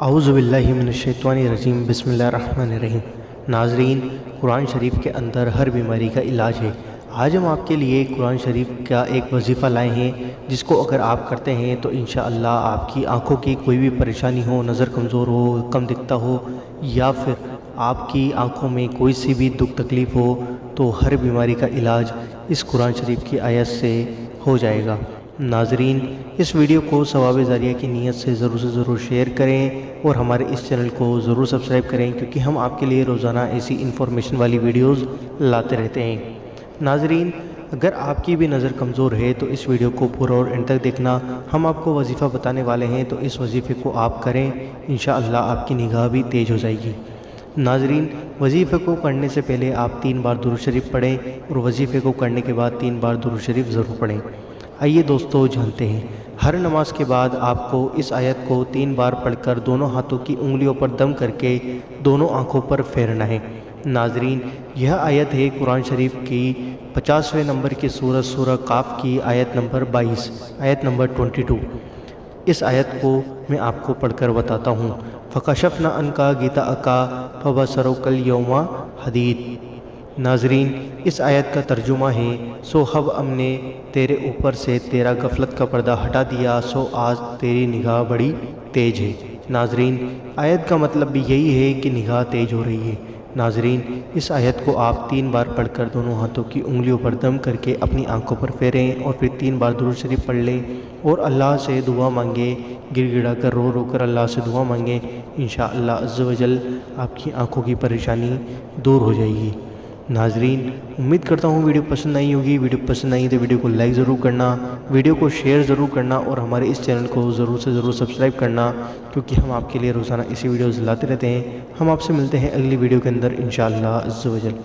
اعوذ باللہ من الشیطان الرجیم بسم اللہ الرحمن الرحیم۔ ناظرین، قرآن شریف کے اندر ہر بیماری کا علاج ہے۔ آج ہم آپ کے لیے قرآن شریف کا ایک وظیفہ لائے ہیں جس کو اگر آپ کرتے ہیں تو انشاءاللہ آپ کی آنکھوں کی کوئی بھی پریشانی ہو، نظر کمزور ہو، کم دکھتا ہو، یا پھر آپ کی آنکھوں میں کوئی سی بھی دکھ تکلیف ہو تو ہر بیماری کا علاج اس قرآن شریف کی آیت سے ہو جائے گا۔ ناظرین، اس ویڈیو کو ثواب جاریہ کی نیت سے ضرور شیئر کریں اور ہمارے اس چینل کو ضرور سبسکرائب کریں، کیونکہ ہم آپ کے لیے روزانہ ایسی انفارمیشن والی ویڈیوز لاتے رہتے ہیں۔ ناظرین، اگر آپ کی بھی نظر کمزور ہے تو اس ویڈیو کو پورا اور اینڈ تک دیکھنا۔ ہم آپ کو وظیفہ بتانے والے ہیں تو اس وظیفے کو آپ کریں، انشاءاللہ آپ کی نگاہ بھی تیز ہو جائے گی۔ ناظرین، وظیفے کو پڑھنے سے پہلے آپ 3 بار درود شریف پڑھیں اور وظیفے کو کرنے کے بعد 3 بار درود شریف ضرور پڑھیں۔ آئیے دوستو جانتے ہیں، ہر نماز کے بعد آپ کو اس آیت کو 3 بار پڑھ کر دونوں ہاتھوں کی انگلیوں پر دم کر کے دونوں آنکھوں پر پھیرنا ہے۔ ناظرین، یہ آیت ہے قرآن شریف کی 50ویں نمبر کی سورہ قاف کی آیت نمبر 22، آیت نمبر 22۔ اس آیت کو میں آپ کو پڑھ کر بتاتا ہوں۔ فَكَشَفْنَا عَنْكَ غِطَاءَكَ فَبَصَرُكَ الْيَوْمَ حَدِيدٌ۔ ناظرین، اس آیت کا ترجمہ ہے، سو اب ہم نے تیرے اوپر سے تیرا غفلت کا پردہ ہٹا دیا، سو آج تیری نگاہ بڑی تیز ہے۔ ناظرین، آیت کا مطلب بھی یہی ہے کہ نگاہ تیز ہو رہی ہے۔ ناظرین، اس آیت کو آپ 3 بار پڑھ کر دونوں ہاتھوں کی انگلیوں پر دم کر کے اپنی آنکھوں پر پھیریں اور پھر 3 بار درود شریف پڑھ لیں اور اللہ سے دعا مانگیں، گر گڑا کر رو کر اللہ سے دعا مانگیں، انشاءاللہ عز و جل آپ کی آنکھوں کی پریشانی دور ہو جائے گی۔ ناظرین، امید کرتا ہوں ویڈیو پسند آئی ہوگی۔ ویڈیو پسند آئی تو ویڈیو کو لائک ضرور کرنا، ویڈیو کو شیئر ضرور کرنا اور ہمارے اس چینل کو ضرور سبسکرائب کرنا، کیونکہ ہم آپ کے لیے روزانہ ایسی ویڈیوز لاتے رہتے ہیں۔ ہم آپ سے ملتے ہیں اگلی ویڈیو کے اندر انشاءاللہ عز و جل۔